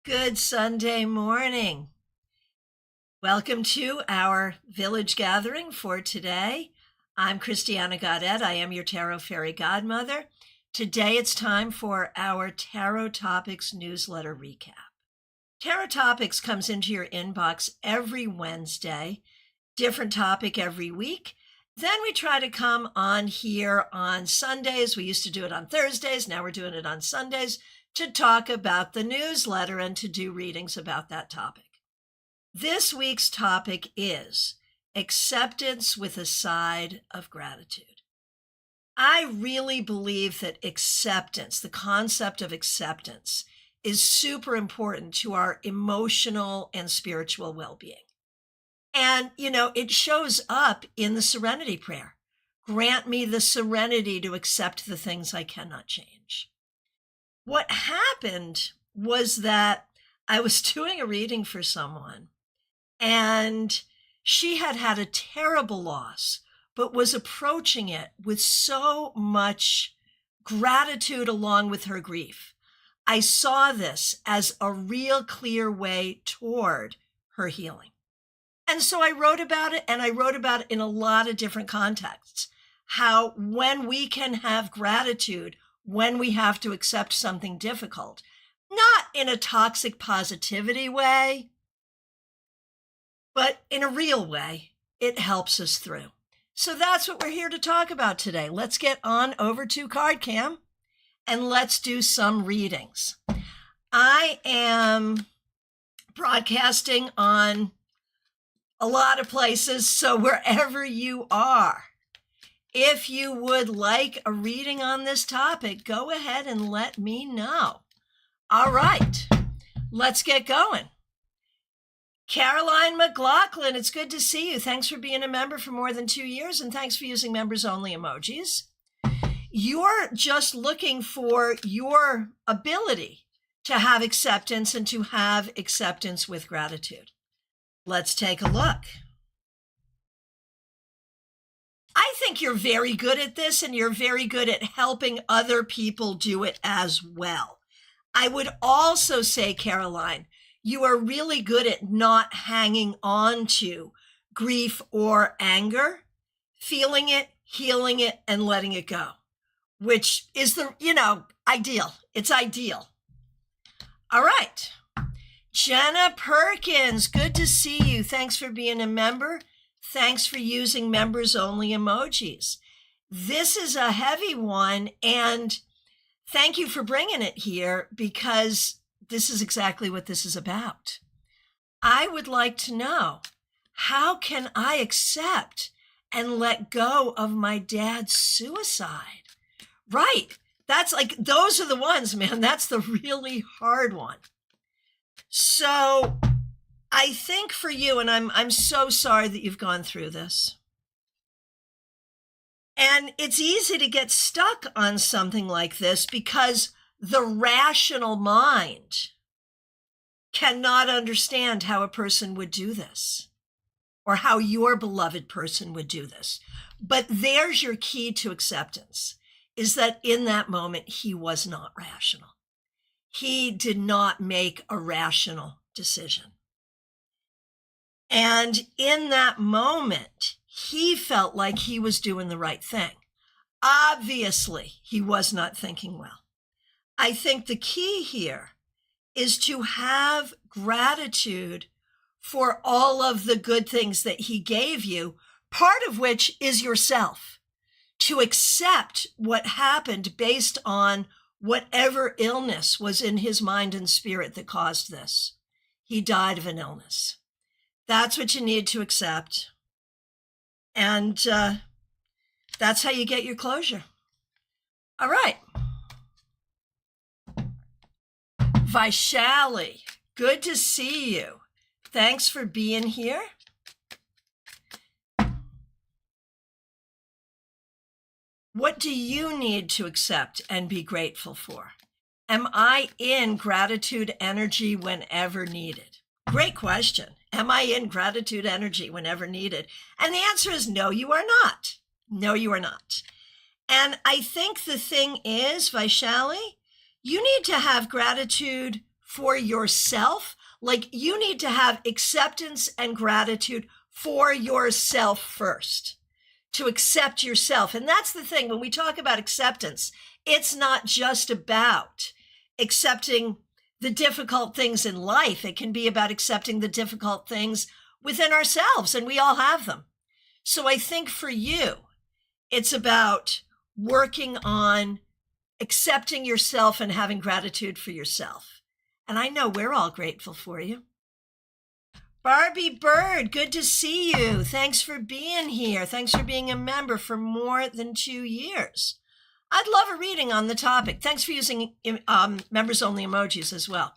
Good Sunday morning. Welcome to our village gathering for today. I'm Christiana Gaudet. I am your Tarot Fairy Godmother. Today it's time for our Tarot Topics newsletter recap. Tarot Topics comes into your inbox every Wednesday, different topic every week. Then we try to come on here on Sundays. We used to do it on Thursdays. Now we're doing it on Sundays to talk about the newsletter and to do readings about that topic. This week's topic is acceptance with a side of gratitude. I really believe that acceptance, the concept of acceptance, is super important to our emotional and spiritual well-being. And, it shows up in the serenity prayer. Grant me the serenity to accept the things I cannot change. What happened was that I was doing a reading for someone, and she had had a terrible loss, but was approaching it with so much gratitude along with her grief. I saw this as a real clear way toward her healing. And so I wrote about it, and I wrote about it in a lot of different contexts. How when we can have gratitude, when we have to accept something difficult, not in a toxic positivity way, but in a real way, it helps us through. So that's what we're here to talk about today. Let's get on over to CardCam and let's do some readings. I am broadcasting on a lot of places, so wherever you are, if you would like a reading on this topic, go ahead and let me know. All right, let's get going. Caroline McLaughlin, it's good to see you. Thanks for being a member for more than 2 years, and thanks for using members-only emojis. You're just looking for your ability to have acceptance and to have acceptance with gratitude. Let's take a look. I think you're very good at this, and you're very good at helping other people do it as well. I would also say, Caroline, you are really good at not hanging on to grief or anger, feeling it, healing it, and letting it go, which is ideal. It's ideal. All right. Jenna Perkins, good to see you. Thanks for being a member. Thanks for using members-only emojis. This is a heavy one, and thank you for bringing it here because this is exactly what this is about. I would like to know, how can I accept and let go of my dad's suicide? Right. That's those are the ones, man. That's the really hard one. So I think for you, and I'm so sorry that you've gone through this. And it's easy to get stuck on something like this because the rational mind cannot understand how a person would do this or how your beloved person would do this. But there's your key to acceptance, is that in that moment, he was not rational. He did not make a rational decision. And in that moment, he felt like he was doing the right thing. Obviously, he was not thinking well. I think the key here is to have gratitude for all of the good things that he gave you, part of which is yourself. To accept what happened based on whatever illness was in his mind and spirit that caused this. He died of an illness. That's what you need to accept. And that's how you get your closure. All right. Vaishali, good to see you. Thanks for being here. What do you need to accept and be grateful for? Am I in gratitude energy whenever needed? Great question. Am I in gratitude energy whenever needed? And the answer is no, you are not. No, you are not. And I think the thing is, Vaishali, you need to have gratitude for yourself. Like, you need to have acceptance and gratitude for yourself first, to accept yourself. And that's the thing. When we talk about acceptance, it's not just about accepting the difficult things in life. It can be about accepting the difficult things within ourselves, and we all have them. So I think for you, it's about working on accepting yourself and having gratitude for yourself. And I know we're all grateful for you. Barbie Bird, good to see you. Thanks for being here. Thanks for being a member for more than 2 years. I'd love a reading on the topic. Thanks for using members-only emojis as well.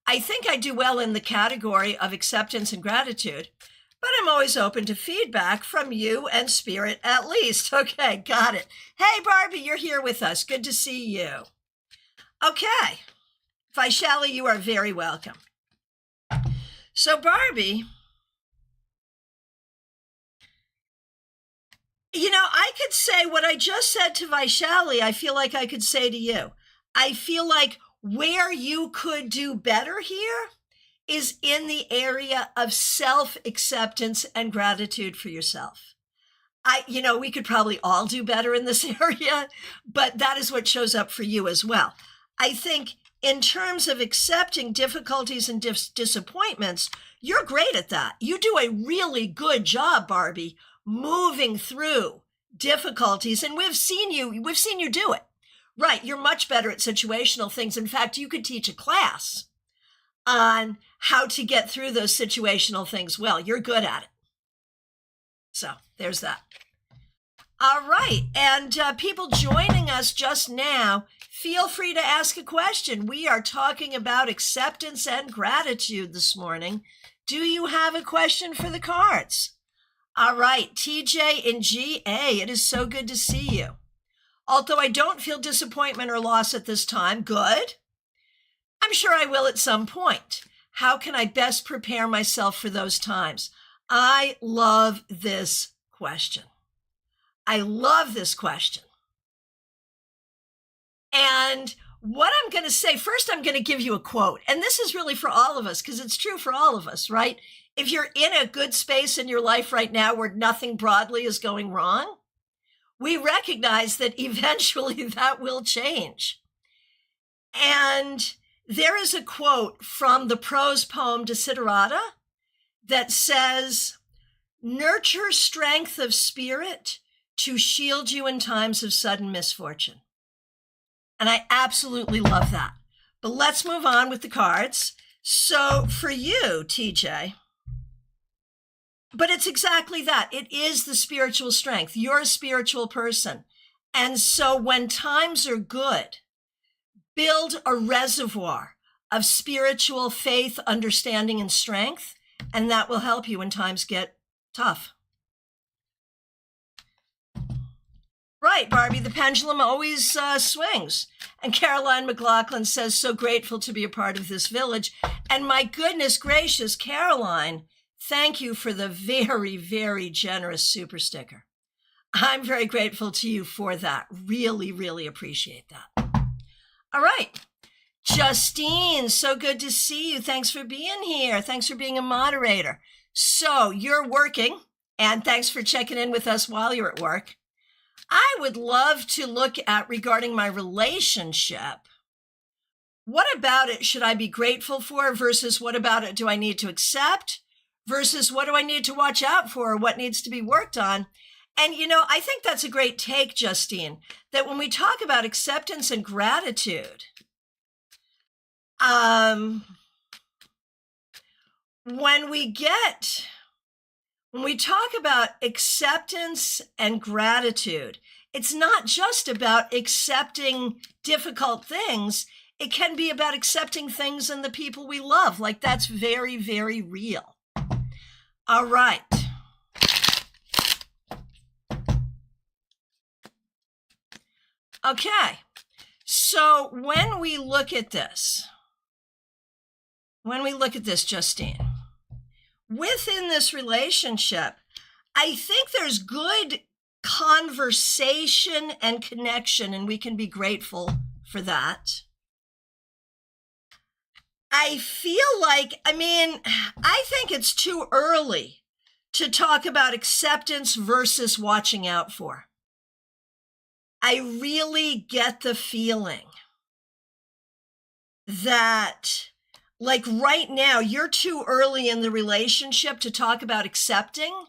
I think I do well in the category of acceptance and gratitude, but I'm always open to feedback from you and Spirit at least. Okay, got it. Hey, Barbie, you're here with us. Good to see you. Okay, Vaishali, you are very welcome. So, Barbie, you know, I could say what I just said to Vaishali, I feel like I could say to you. I feel like where you could do better here is in the area of self-acceptance and gratitude for yourself. We could probably all do better in this area, but that is what shows up for you as well. I think in terms of accepting difficulties and disappointments, you're great at that. You do a really good job, Barbie, moving through difficulties, and we've seen you do it. Right, you're much better at situational things. In fact, you could teach a class on how to get through those situational things well. You're good at it. So there's that. All right, and people joining us just now, feel free to ask a question. We are talking about acceptance and gratitude this morning. Do you have a question for the cards? All right, TJ and GA, it is so good to see you. Although I don't feel disappointment or loss at this time, good. I'm sure I will at some point. How can I best prepare myself for those times? I love this question. I love this question. And what I'm going to say, first, I'm going to give you a quote. And this is really for all of us, because it's true for all of us, right? If you're in a good space in your life right now where nothing broadly is going wrong, we recognize that eventually that will change. And there is a quote from the prose poem Desiderata that says, "Nurture strength of spirit to shield you in times of sudden misfortune." And I absolutely love that. But let's move on with the cards. So for you, TJ, but it's exactly that. It is the spiritual strength. You're a spiritual person. And so when times are good, build a reservoir of spiritual faith, understanding, and strength, and that will help you when times get tough. Right, Barbie, the pendulum always swings. And Caroline McLaughlin says, so grateful to be a part of this village. And my goodness gracious, Caroline, thank you for the very, very generous super sticker. I'm very grateful to you for that. Really, really appreciate that. All right. Justine, so good to see you. Thanks for being here. Thanks for being a moderator. So you're working, and thanks for checking in with us while you're at work. I would love to look at, regarding my relationship, what about it should I be grateful for versus what about it do I need to accept versus what do I need to watch out for or what needs to be worked on? And, I think that's a great take, Justine, that when we talk about acceptance and gratitude, when we talk about acceptance and gratitude, it's not just about accepting difficult things. It can be about accepting things and the people we love. Like, that's very, very real. All right. Okay. So when we look at this, Justine, within this relationship, I think there's good conversation and connection, and we can be grateful for that. I feel like, I think it's too early to talk about acceptance versus watching out for. I really get the feeling that, like right now, you're too early in the relationship to talk about accepting.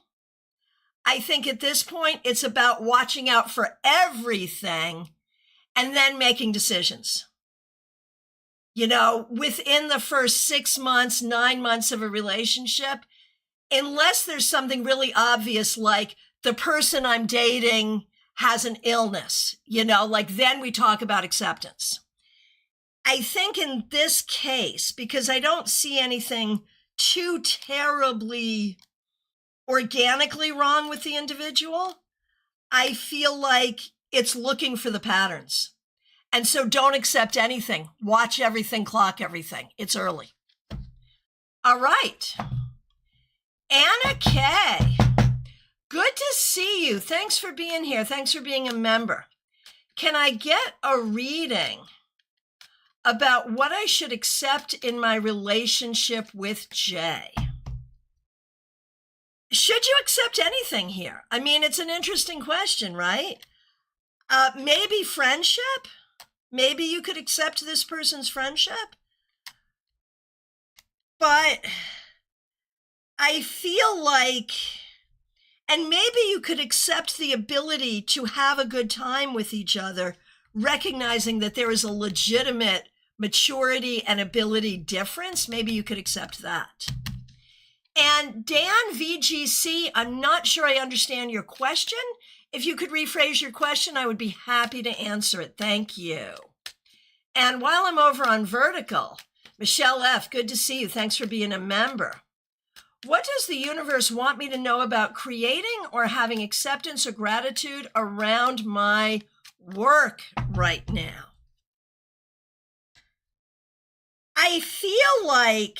I think at this point, it's about watching out for everything and then making decisions. Within the first 6 months, 9 months of a relationship, unless there's something really obvious, like the person I'm dating has an illness, then we talk about acceptance. I think in this case, because I don't see anything too terribly organically wrong with the individual, I feel like it's looking for the patterns. And so don't accept anything. Watch everything, clock everything. It's early. All right. Anna K. Good to see you. Thanks for being here. Thanks for being a member. Can I get a reading about what I should accept in my relationship with Jay? Should you accept anything here? It's an interesting question, right? Maybe friendship? Maybe you could accept this person's friendship? But I feel like, and maybe you could accept the ability to have a good time with each other, recognizing that there is a legitimate maturity and ability difference. Maybe you could accept that. And Dan VGC, I'm not sure I understand your question. If you could rephrase your question, I would be happy to answer it. Thank you. And while I'm over on Vertical, Michelle F., good to see you. Thanks for being a member. What does the universe want me to know about creating or having acceptance or gratitude around my work right now? I feel like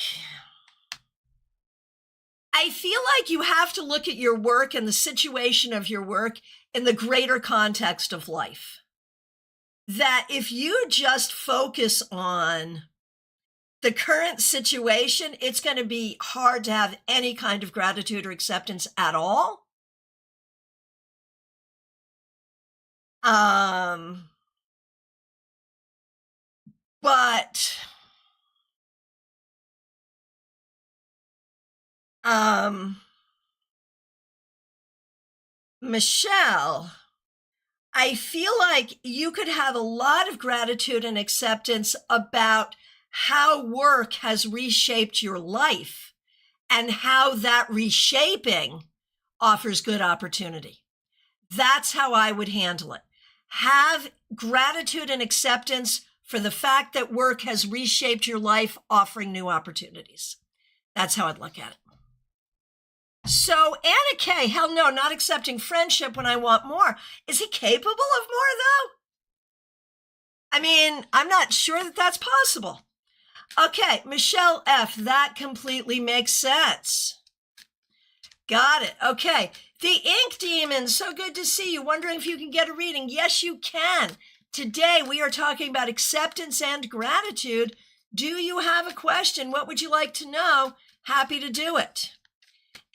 you have to look at your work and the situation of your work in the greater context of life. That if you just focus on the current situation, it's going to be hard to have any kind of gratitude or acceptance at all. Michelle, I feel like you could have a lot of gratitude and acceptance about how work has reshaped your life and how that reshaping offers good opportunity. That's how I would handle it. Have gratitude and acceptance for the fact that work has reshaped your life, offering new opportunities. That's how I'd look at it. So Anna K, hell no, not accepting friendship when I want more. Is he capable of more, though? I'm not sure that that's possible. Okay, Michelle F, that completely makes sense. Got it. Okay, the Ink Demon, so good to see you. Wondering if you can get a reading. Yes, you can. Today, we are talking about acceptance and gratitude. Do you have a question? What would you like to know? Happy to do it.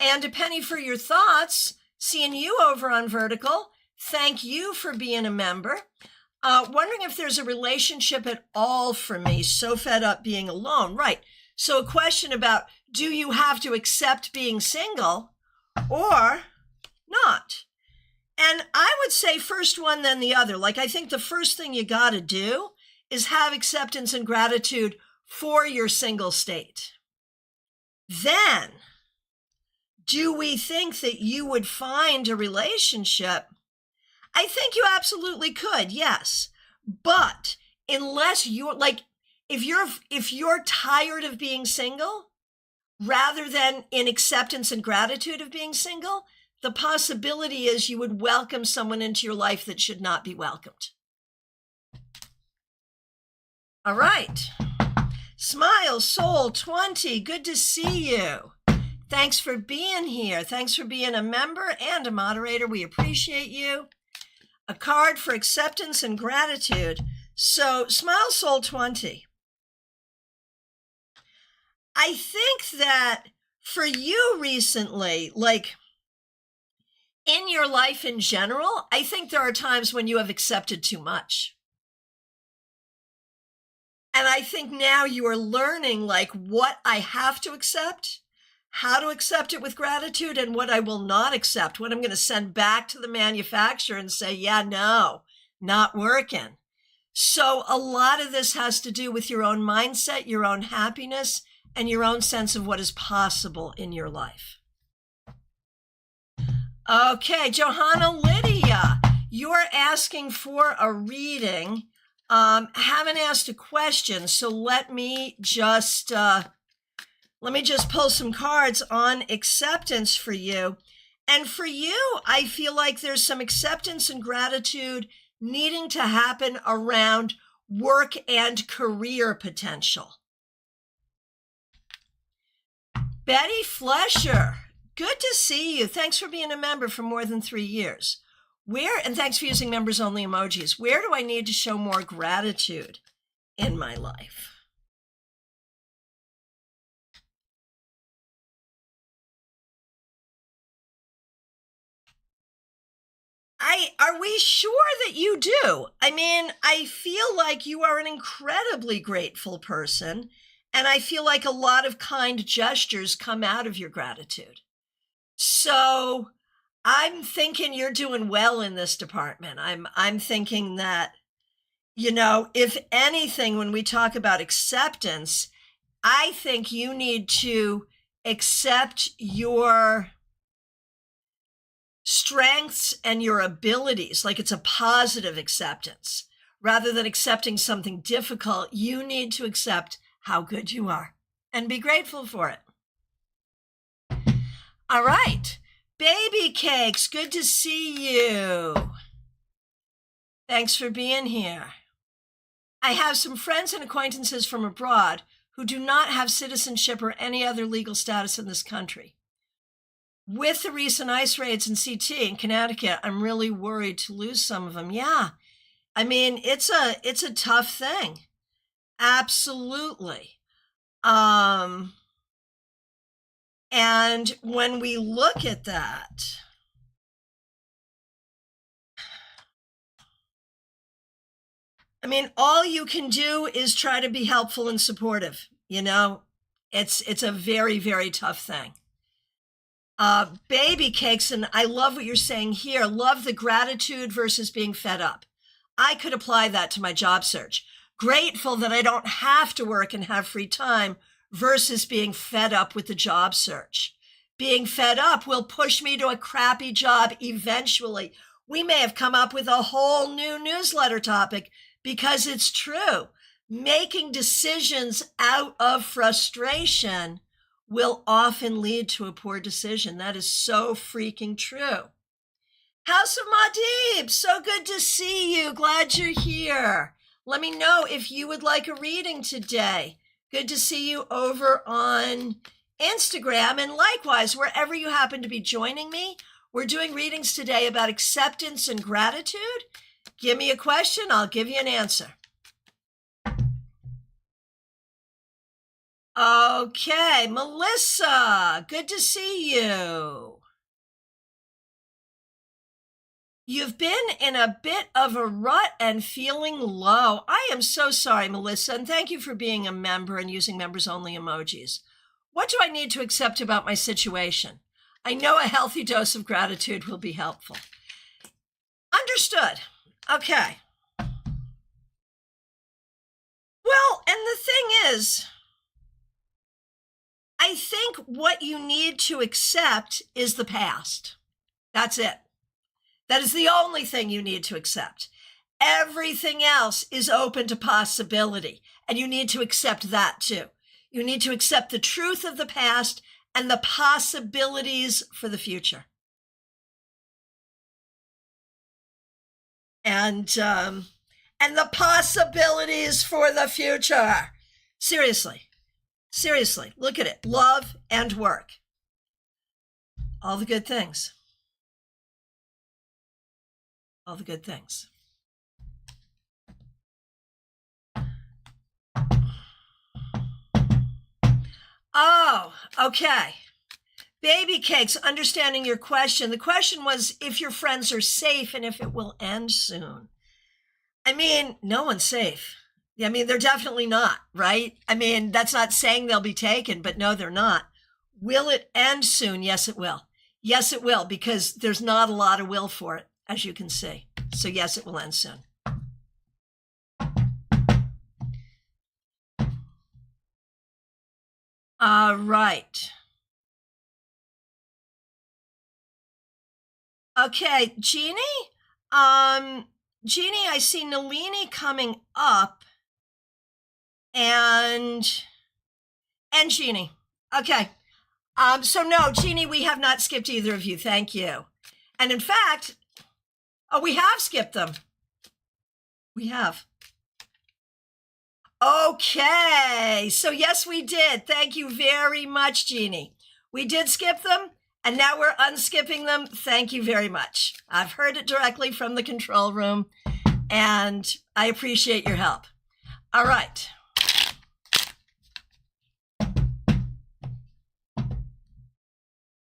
And a penny for your thoughts. Seeing you over on Vertical. Thank you for being a member. Wondering if there's a relationship at all for me. So fed up being alone. Right. So a question about, do you have to accept being single or not? And I would say first one, then the other. Like, I think the first thing you got to do is have acceptance and gratitude for your single state. Then, do we think that you would find a relationship? I think you absolutely could, yes. But unless you're like, if you're tired of being single, rather than in acceptance and gratitude of being single, the possibility is you would welcome someone into your life that should not be welcomed. All right. Smile Soul 20, good to see you. Thanks for being here. Thanks for being a member and a moderator. We appreciate you. A card for acceptance and gratitude. So, Smile Soul 20. I think that for you recently, like in your life in general, I think there are times when you have accepted too much. And I think now you are learning like what I have to accept, how to accept it with gratitude, and what I will not accept, what I'm going to send back to the manufacturer and say, yeah, no, not working. So a lot of this has to do with your own mindset, your own happiness, and your own sense of what is possible in your life. Okay, Johanna Lydia, you're asking for a reading. Haven't asked a question, so let me just pull some cards on acceptance for you. And for you, I feel like there's some acceptance and gratitude needing to happen around work and career potential. Betty Flesher, good to see you. Thanks for being a member for more than 3 years. And thanks for using members only emojis. Where do I need to show more gratitude in my life? Are we sure that you do? I mean, I feel like you are an incredibly grateful person, and I feel like a lot of kind gestures come out of your gratitude. So I'm thinking you're doing well in this department. I'm thinking that, if anything, when we talk about acceptance, I think you need to accept your strengths and your abilities, like it's a positive acceptance. Rather than accepting something difficult, you need to accept how good you are and be grateful for it. All right. Baby Cakes, good to see you. Thanks for being here. I have some friends and acquaintances from abroad who do not have citizenship or any other legal status in this country. With the recent ICE raids in CT in Connecticut, I'm really worried to lose some of them. Yeah. I mean, it's a tough thing. Absolutely. And when we look at that, I mean, all you can do is try to be helpful and supportive. It's a very, very tough thing. Baby Cakes, and I love what you're saying here. Love the gratitude versus being fed up. I could apply that to my job search. Grateful that I don't have to work and have free time versus being fed up with the job search. Being fed up will push me to a crappy job eventually. We may have come up with a whole new newsletter topic because it's true. Making decisions out of frustration will often lead to a poor decision. That is so freaking true. House of Madib, so good to see you. Glad you're here. Let me know if you would like a reading today. Good to see you over on Instagram, and likewise, wherever you happen to be joining me. We're doing readings today about acceptance and gratitude. Give me a question, I'll give you an answer. Okay, Melissa, good to see you. You've been in a bit of a rut and feeling low. I am so sorry, Melissa, and thank you for being a member and using members only emojis. What do I need to accept about my situation? I know a healthy dose of gratitude will be helpful. Understood. Okay. Well, and the thing is, I think what you need to accept is the past. That's it. That is the only thing you need to accept. Everything else is open to possibility, and you need to accept that too. You need to accept the truth of the past and the possibilities for the future. And the possibilities for the future. Seriously, look at it. Love and work. All the good things. All the good things. Oh, okay. Baby cakes, understanding your question. The question was if your friends are safe and if it will end soon. I mean, no one's safe. I mean, they're definitely not, right? I mean, that's not saying they'll be taken, but no, they're not. Will it end soon? Yes, it will. Yes, it will, because there's not a lot of will for it, as you can see. So yes, it will end soon. Right. Okay, Jeannie? Jeannie, I see Nalini coming up and Jeannie. Okay. So no, Jeannie, we have not skipped either of you. Thank you. And in fact, we have skipped them. We have. Okay. So yes, we did. Thank you very much, Jeannie. We did skip them, and now we're unskipping them. Thank you very much. I've heard it directly from the control room, and I appreciate your help. All right.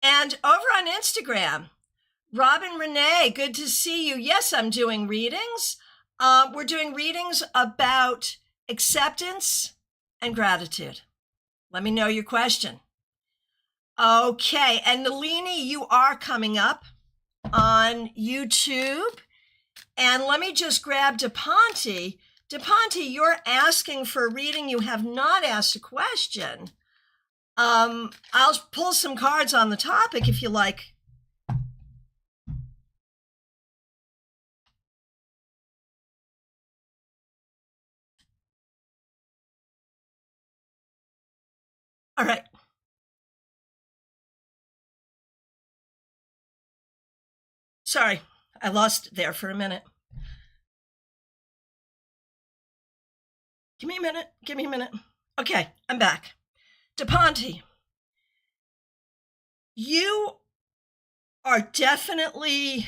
And over on Instagram, Robin Renee, good to see you. Yes, I'm doing readings. We're doing readings about acceptance and gratitude. Let me know your question. Okay, and Nalini, you are coming up on YouTube. And let me just grab DePonte. DePonte, you're asking for a reading. You have not asked a question. I'll pull some cards on the topic if you like. All right. Sorry, I lost it there for a minute. Give me a minute. Give me a minute. Okay, I'm back. DePonte, you are definitely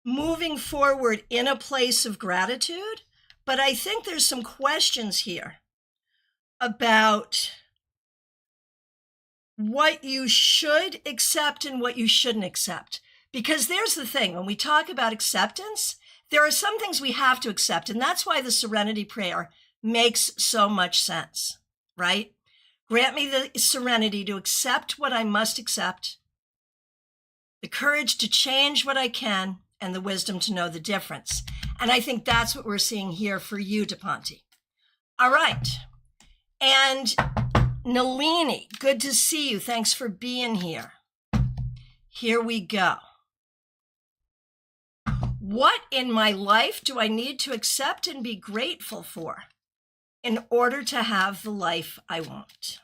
moving forward in a place of gratitude, but I think there's some questions here about what you should accept and what you shouldn't accept. Because there's the thing, when we talk about acceptance, there are some things we have to accept, and that's why the Serenity Prayer makes so much sense, right? Grant me the serenity to accept what I must accept, the courage to change what I can, and the wisdom to know the difference. And I think that's what we're seeing here for you, DePonte. All right. And Nalini, good to see you. Thanks for being here. Here we go. What in my life do I need to accept and be grateful for in order to have the life I want?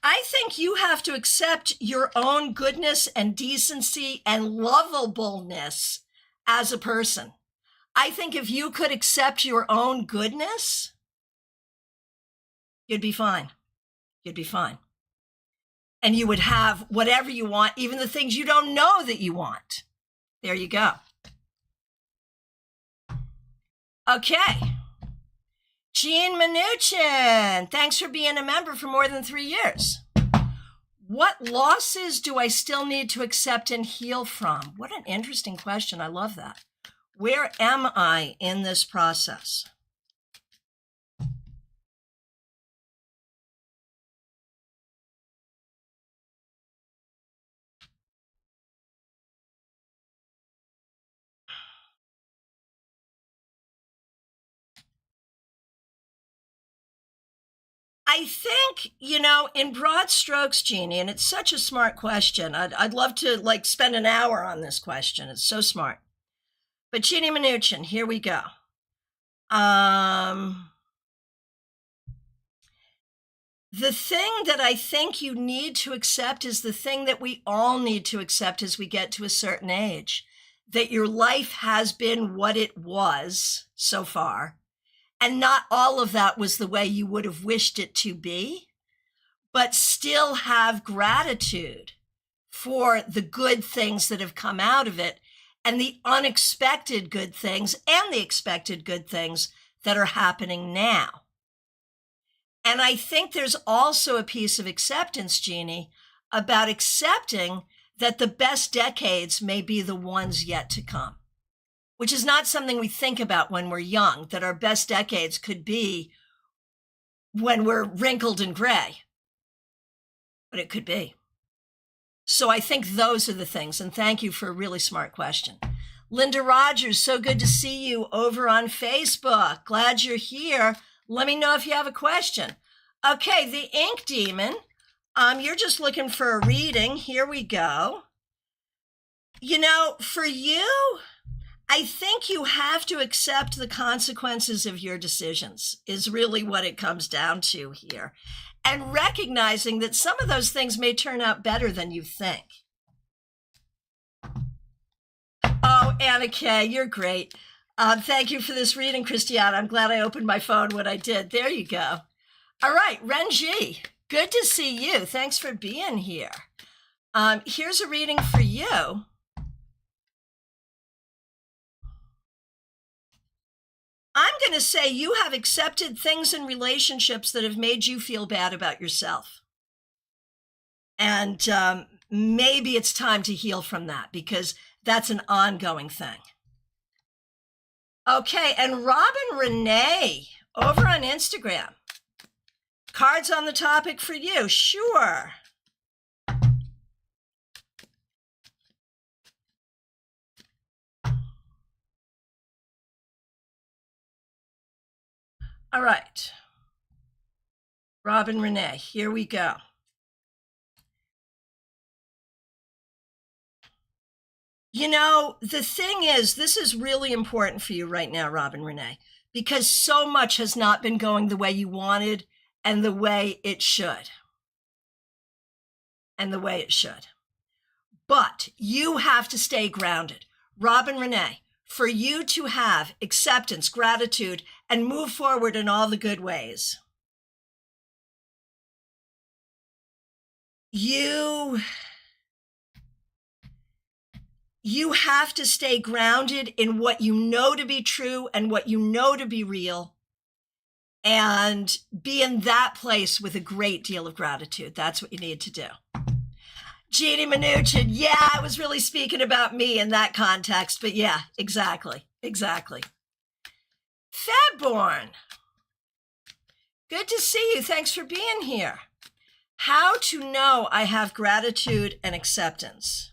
I think you have to accept your own goodness and decency and lovableness as a person. I think if you could accept your own goodness, you'd be fine. You'd be fine. And you would have whatever you want, even the things you don't know that you want. There you go. Okay. Jean Mnuchin, thanks for being a member for more than 3 years. What losses do I still need to accept and heal from? What an interesting question. I love that. Where am I in this process? I think, in broad strokes, Jeannie, and it's such a smart question. I'd love to spend an hour on this question. It's so smart. But Jeannie Mnuchin, here we go. The thing that I think you need to accept is the thing that we all need to accept as we get to a certain age, that your life has been what it was so far. And not all of that was the way you would have wished it to be, but still have gratitude for the good things that have come out of it and the unexpected good things and the expected good things that are happening now. And I think there's also a piece of acceptance, Jeannie, about accepting that the best decades may be the ones yet to come, which is not something we think about when we're young, that our best decades could be when we're wrinkled and gray, but it could be. So I think those are the things, and thank you for a really smart question. Linda Rogers, so good to see you over on Facebook. Glad you're here. Let me know if you have a question. Okay, the Ink Demon, you're just looking for a reading. Here we go. You know, for you, I think you have to accept the consequences of your decisions is really what it comes down to here. And recognizing that some of those things may turn out better than you think. Oh, Anna Kay, you're great. Thank you for this reading, Christiana. I'm glad I opened my phone when I did. There you go. All right, Renji, good to see you. Thanks for being here. Here's a reading for you. I'm going to say you have accepted things in relationships that have made you feel bad about yourself. And maybe it's time to heal from that because that's an ongoing thing. Okay, and Robin Renee over on Instagram. Cards on the topic for you, sure. All right. Robin Renee, here we go. You know, the thing is, this is really important for you right now, Robin Renee, because so much has not been going the way you wanted and the way it should. And the way it should. But you have to stay grounded. Robin Renee, for you to have acceptance, gratitude, and move forward in all the good ways, you have to stay grounded in what you know to be true and what you know to be real, and be in that place with a great deal of gratitude. That's what you need to do. Jeannie Mnuchin, yeah, I was really speaking about me in that context, but yeah, exactly. Fedborn, good to see you. Thanks for being here. How to know I have gratitude and acceptance.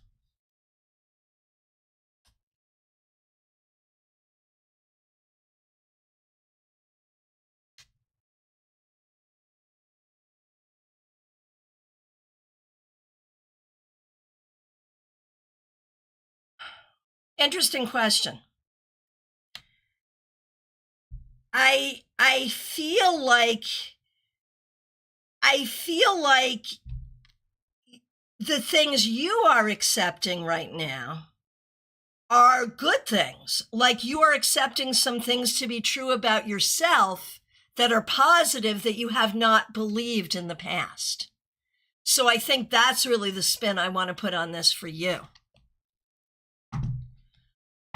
Interesting question. I feel like the things you are accepting right now are good things. Like you are accepting some things to be true about yourself that are positive that you have not believed in the past. So I think that's really the spin I want to put on this for you.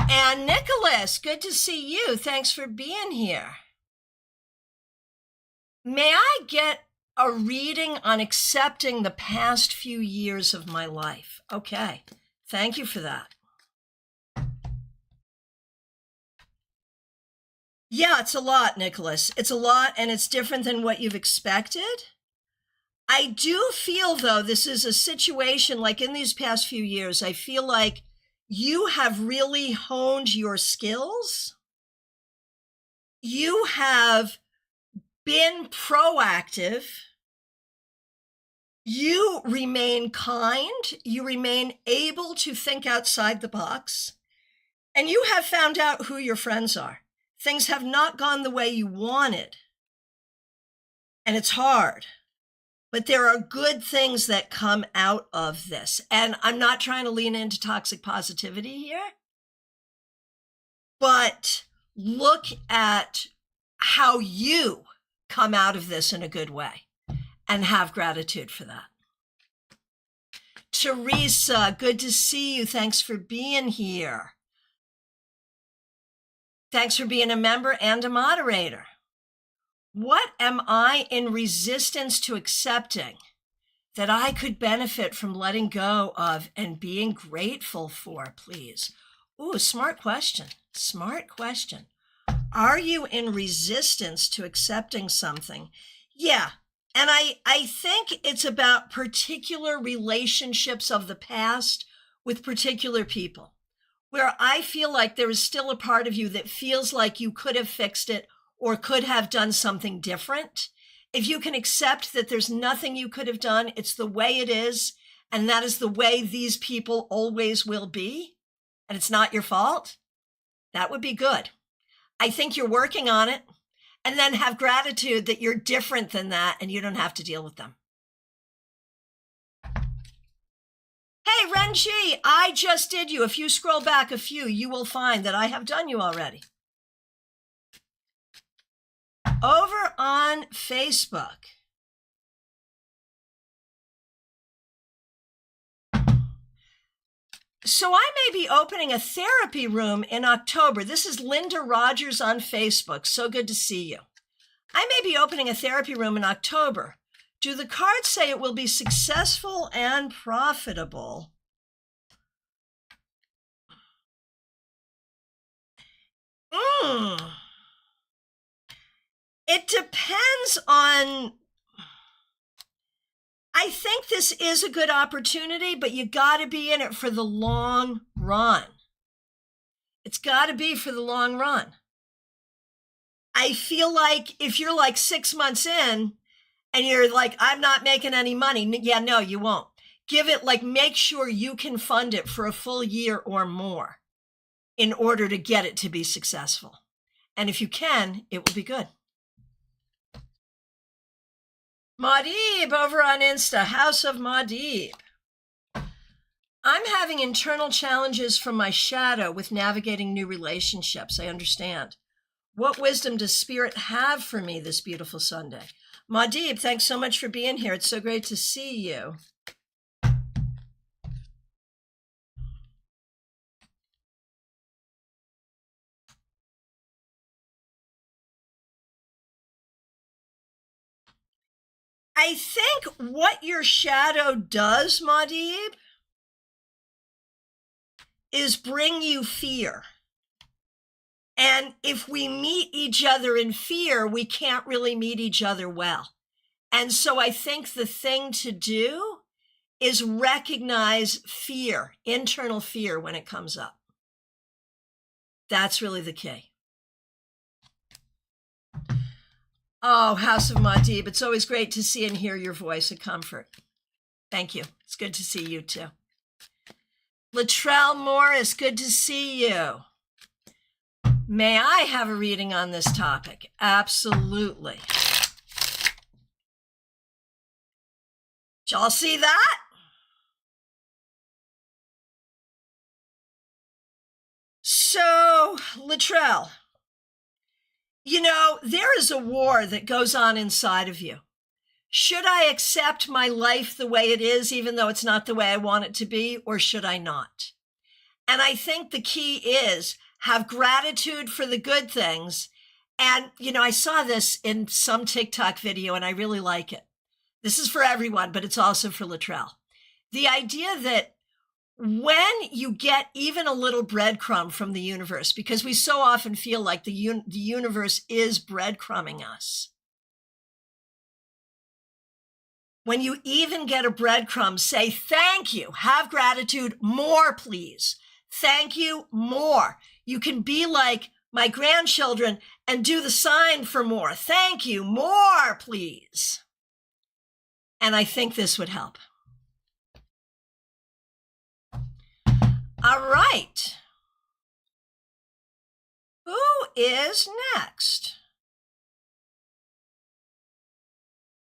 And Nicholas, good to see you. Thanks for being here. May I get a reading on accepting the past few years of my life? Okay, thank you for that. Yeah, it's a lot, Nicholas. It's a lot, and it's different than what you've expected. I do feel, though, this is a situation like in these past few years, I feel like you have really honed your skills. You have been proactive. You remain kind. You remain able to think outside the box. And you have found out who your friends are. Things have not gone the way you wanted. And it's hard. But there are good things that come out of this. And I'm not trying to lean into toxic positivity here. But look at how you come out of this in a good way and have gratitude for that. Teresa, good to see you. Thanks for being here. Thanks for being a member and a moderator. What am I in resistance to accepting that I could benefit from letting go of and being grateful for, please? Ooh, smart question. Smart question. Are you in resistance to accepting something? Yeah. And I think it's about particular relationships of the past with particular people, where I feel like there is still a part of you that feels like you could have fixed it or could have done something different. If you can accept that there's nothing you could have done, it's the way it is, and that is the way these people always will be, and it's not your fault, that would be good. I think you're working on it, and then have gratitude that you're different than that and you don't have to deal with them. Hey, Renji, I just did you. If you scroll back a few, you will find that I have done you already. Over on Facebook. So I may be opening a therapy room in October. This is Linda Rogers on Facebook. So good to see you. I may be opening a therapy room in October. Do the cards say it will be successful and profitable? It depends on... I think this is a good opportunity, but you got to be in it for the long run. It's got to be for the long run. I feel like if you're like 6 months in and you're like, I'm not making any money. Yeah, no, you won't. Give it, like, make sure you can fund it for a full year or more in order to get it to be successful. And if you can, it will be good. Maudib over on Insta, House of Maudib. I'm having internal challenges from my shadow with navigating new relationships. I understand. What wisdom does Spirit have for me this beautiful Sunday? Maudib, thanks so much for being here. It's so great to see you. I think what your shadow does, Maudib, is bring you fear. And if we meet each other in fear, we can't really meet each other well. And so I think the thing to do is recognize fear, internal fear, when it comes up. That's really the key. Oh, House of Maudib, it's always great to see and hear your voice of comfort. Thank you. It's good to see you too. Latrell Morris, good to see you. May I have a reading on this topic? Absolutely. Did y'all see that? So, Latrell, you know, there is a war that goes on inside of you. Should I accept my life the way it is, even though it's not the way I want it to be, or should I not? And I think the key is have gratitude for the good things. And, you know, I saw this in some TikTok video and I really like it. This is for everyone, but it's also for Latrell. The idea that when you get even a little breadcrumb from the universe, because we so often feel like the universe is breadcrumbing us. When you even get a breadcrumb, say thank you, have gratitude, more please. Thank you, more. You can be like my grandchildren and do the sign for more. Thank you, more please. And I think this would help. All right. Who is next?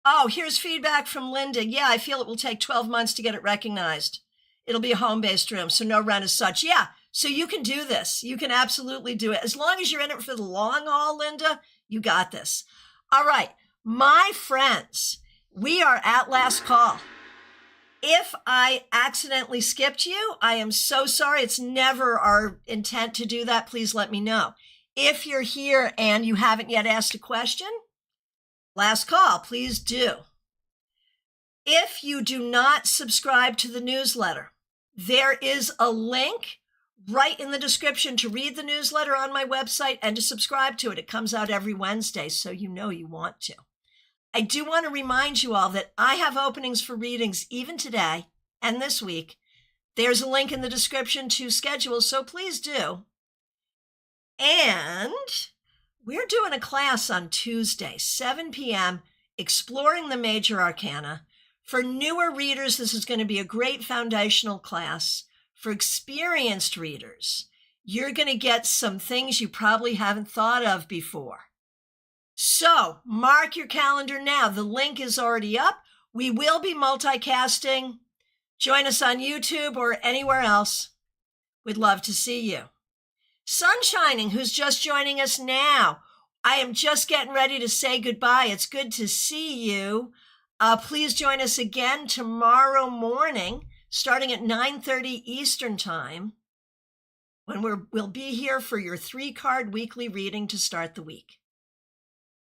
Oh, here's feedback from Linda. Yeah, I feel it will take 12 months to get it recognized. It'll be a home-based room, so no rent as such. Yeah, so you can do this. You can absolutely do it. As long as you're in it for the long haul, Linda, you got this. All right, my friends, we are at last call. If I accidentally skipped you, I am so sorry. It's never our intent to do that. Please let me know. If you're here and you haven't yet asked a question, last call, please do. If you do not subscribe to the newsletter, there is a link right in the description to read the newsletter on my website and to subscribe to it. It comes out every Wednesday, so you know you want to. I do want to remind you all that I have openings for readings even today and this week. There's a link in the description to schedule, so please do. And we're doing a class on Tuesday, 7 p.m., exploring the major arcana. For newer readers, this is going to be a great foundational class. For experienced readers, you're going to get some things you probably haven't thought of before. So mark your calendar now. The link is already up. We will be multicasting. Join us on YouTube or anywhere else. We'd love to see you. Sunshining, who's just joining us now. I am just getting ready to say goodbye. It's good to see you. Please join us again tomorrow morning, starting at 9:30 Eastern Time, when we'll be here for your 3-card weekly reading to start the week.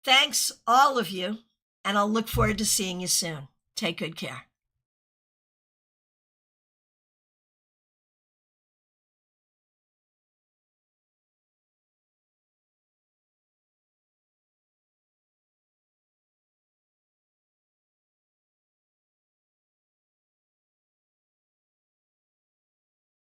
Thanks, all of you, and I'll look forward to seeing you soon. Take good care.